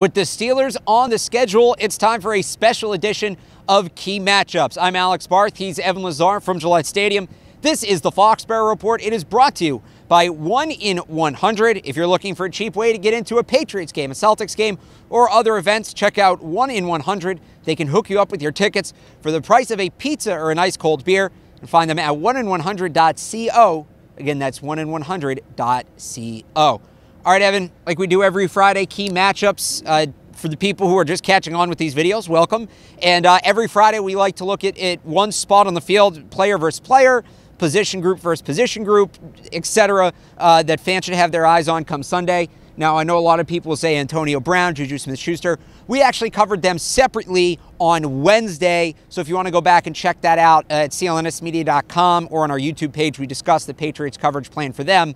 With the Steelers on the schedule, it's time for a special edition of Key Matchups. I'm Alex Barth. He's Evan Lazar from Gillette Stadium. This is the Foxboro Report. It is brought to you by 1 in 100. If you're looking for a cheap way to get into a Patriots game, a Celtics game, or other events, check out 1 in 100. They can hook you up with your tickets for the price of a pizza or an ice cold beer. And find them at 1in100.co. Again, that's 1in100.co. All right, Evan, like we do every Friday, key matchups for the people who are just catching on with these videos, welcome. And every Friday, we like to look at one spot on the field, player versus player, position group versus position group, etc., that fans should have their eyes on come Sunday. Now, I know a lot of people will say Antonio Brown, Juju Smith-Schuster. We actually covered them separately on Wednesday, so if you want to go back and check that out at CLNSmedia.com or on our YouTube page, we discussed the Patriots coverage plan for them.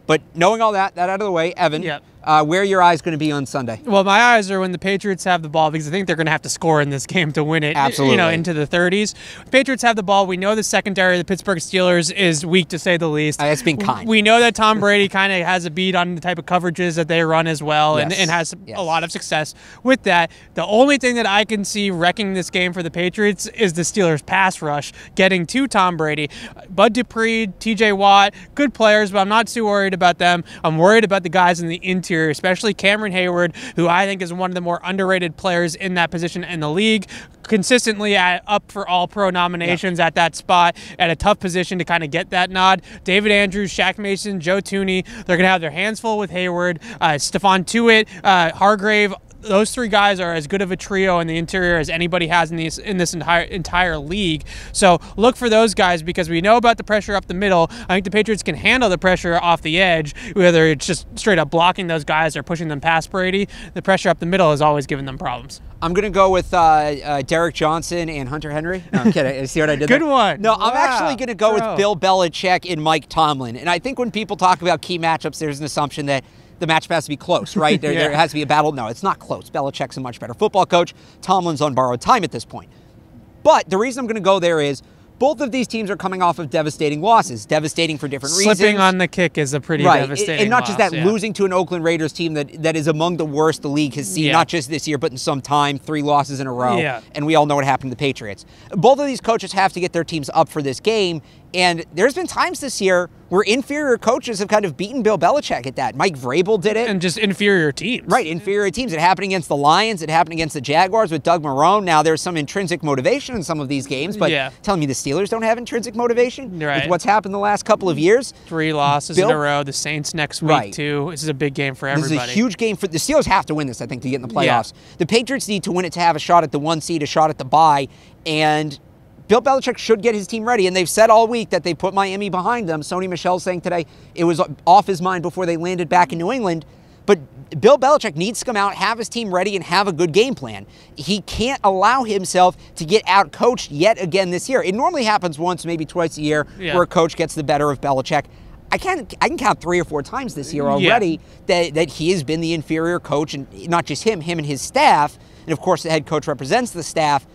But knowing all that out of the way, Evan, where are your eyes going to be on Sunday? Well, my eyes are when the Patriots have the ball, because I think they're going to have to score in this game to win it. Absolutely. You know, into the 30s. The Patriots have the ball. We know the secondary of the Pittsburgh Steelers is weak, to say the least. That's been kind. We know that Tom Brady kind of has a beat on the type of coverages that they run as well, yes. and has a lot of success with that. The only thing that I can see wrecking this game for the Patriots is the Steelers' pass rush getting to Tom Brady. Bud Dupree, TJ Watt, good players, but I'm not too worried about them. I'm worried about the guys in the interior, especially Cameron Hayward, who I think is one of the more underrated players in that position in the league, consistently up for all-pro nominations at that spot, at a tough position to kind of get that nod. David Andrews, Shaq Mason, Joe Tooney, they're going to have their hands full with Hayward, Stephon Tuitt, Hargrave. Those three guys are as good of a trio in the interior as anybody has in this entire league. So look for those guys, because we know about the pressure up the middle. I think the Patriots can handle the pressure off the edge, whether it's just straight up blocking those guys or pushing them past Brady. The pressure up the middle has always given them problems. I'm going to go with Derek Johnson and Hunter Henry. No, I'm kidding. See what I did there? Good one. No, I'm actually going to go with Bill Belichick and Mike Tomlin. And I think when people talk about key matchups, there's an assumption that the matchup has to be close, right? There has to be a battle. No, it's not close. Belichick's a much better football coach. Tomlin's on borrowed time at this point. But the reason I'm going to go there is both of these teams are coming off of devastating losses. Devastating for different reasons. Slipping on the kick is a pretty devastating and not just loss, that, losing to an Oakland Raiders team that is among the worst the league has seen, not just this year, but in some time, 3 losses in a row. And we all know what happened to the Patriots. Both of these coaches have to get their teams up for this game. And there's been times this year where inferior coaches have kind of beaten Bill Belichick at that. Mike Vrabel did it. And just inferior teams. Right, inferior teams. It happened against the Lions. It happened against the Jaguars with Doug Marrone. Now, there's some intrinsic motivation in some of these games, but telling me the Steelers don't have intrinsic motivation with what's happened the last couple of years. 3 losses in a row. The Saints next week, too. This is a big game for everybody. This is a huge game for the Steelers. Have to win this, I think, to get in the playoffs. The Patriots need to win it to have a shot at the 1 seed, a shot at the bye, and Bill Belichick should get his team ready, and they've said all week that they put Miami behind them. Sony Michel saying today it was off his mind before they landed back in New England. But Bill Belichick needs to come out, have his team ready, and have a good game plan. He can't allow himself to get out-coached yet again this year. It normally happens once, maybe twice a year, where a coach gets the better of Belichick. I can count 3 or 4 times this year already that he has been the inferior coach, and not just him and his staff. And, of course, the head coach represents the staff.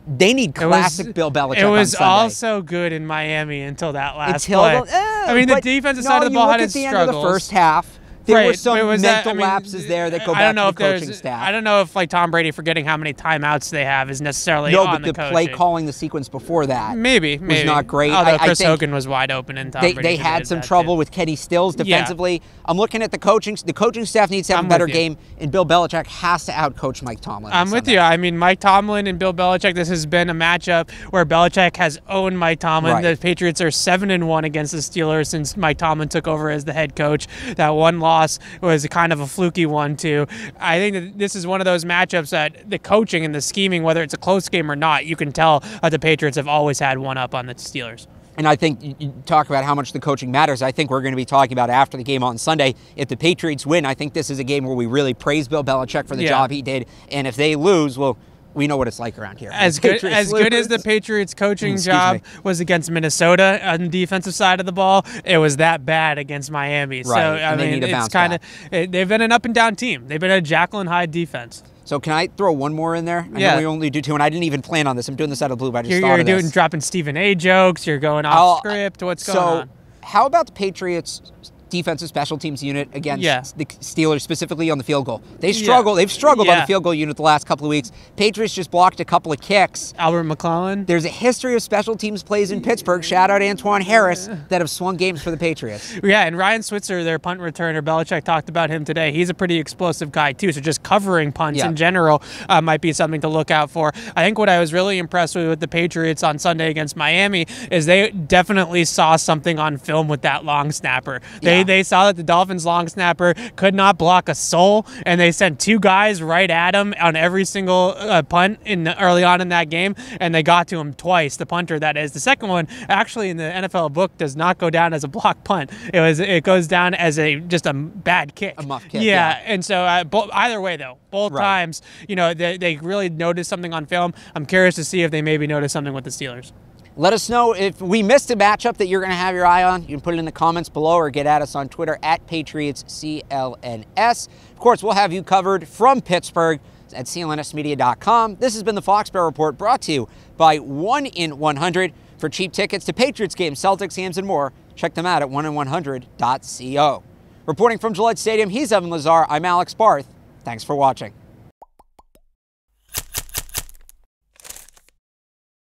They need classic Bill Belichick on Sunday. It was also good in Miami until that last play. I mean, the defensive side of the ball had its struggles. At the end of the first half, there were some mental lapses there that go back to the coaching staff. I don't know if, like, Tom Brady forgetting how many timeouts they have is necessarily on the coaching. No, but the play calling the sequence before that was not great. Although Chris Hogan was wide open and Tom Brady they had some trouble with Kenny Stills defensively. I'm looking at the coaching. The coaching staff needs to have a better game, and Bill Belichick has to outcoach Mike Tomlin. I'm with you. I mean, Mike Tomlin and Bill Belichick, this has been a matchup where Belichick has owned Mike Tomlin. The Patriots are 7-1 against the Steelers since Mike Tomlin took over as the head coach. That one loss was kind of a fluky one, too. I think that this is one of those matchups that the coaching and the scheming, whether it's a close game or not, you can tell that the Patriots have always had one up on the Steelers. And I think you talk about how much the coaching matters. I think we're going to be talking about after the game on Sunday. If the Patriots win, I think this is a game where we really praise Bill Belichick for the job he did. And if they lose, well, we know what it's like around here. As good as the Patriots' coaching job was against Minnesota on the defensive side of the ball, it was that bad against Miami. So, I mean, it's kind of they've been an up-and-down team. They've been a Jekyll and Hyde defense. So can I throw one more in there? I know we only do 2, and I didn't even plan on this. I'm doing this out of the blue, but I just thought of this. You're dropping Stephen A. jokes. You're going off script. What's going on? How about the Patriots defensive special teams unit against Yeah. the Steelers, specifically on the field goal. They struggle. They've struggled on the field goal unit the last couple of weeks. Patriots just blocked a couple of kicks. Albert McClellan. There's a history of special teams plays in Pittsburgh, shout out Antoine Harris, that have swung games for the Patriots. Yeah, and Ryan Switzer, their punt returner, Belichick talked about him today. He's a pretty explosive guy, too, so just covering punts in general might be something to look out for. I think what I was really impressed with the Patriots on Sunday against Miami is they definitely saw something on film with that long snapper. They saw that the Dolphins long snapper could not block a soul, and they sent 2 guys right at him on every single punt early on in that game, and they got to him twice, the punter that is. The second one, actually in the NFL book, does not go down as a block punt. It goes down as just a bad kick. A muff kick. Yeah, and so either way, though, both times, they really noticed something on film. I'm curious to see if they maybe noticed something with the Steelers. Let us know if we missed a matchup that you're going to have your eye on. You can put it in the comments below or get at us on Twitter at PatriotsCLNS. Of course, we'll have you covered from Pittsburgh at CLNSmedia.com. This has been the Foxboro Report, brought to you by 1 in 100. For cheap tickets to Patriots games, Celtics games, and more, check them out at 1in100.co. Reporting from Gillette Stadium, he's Evan Lazar. I'm Alex Barth. Thanks for watching.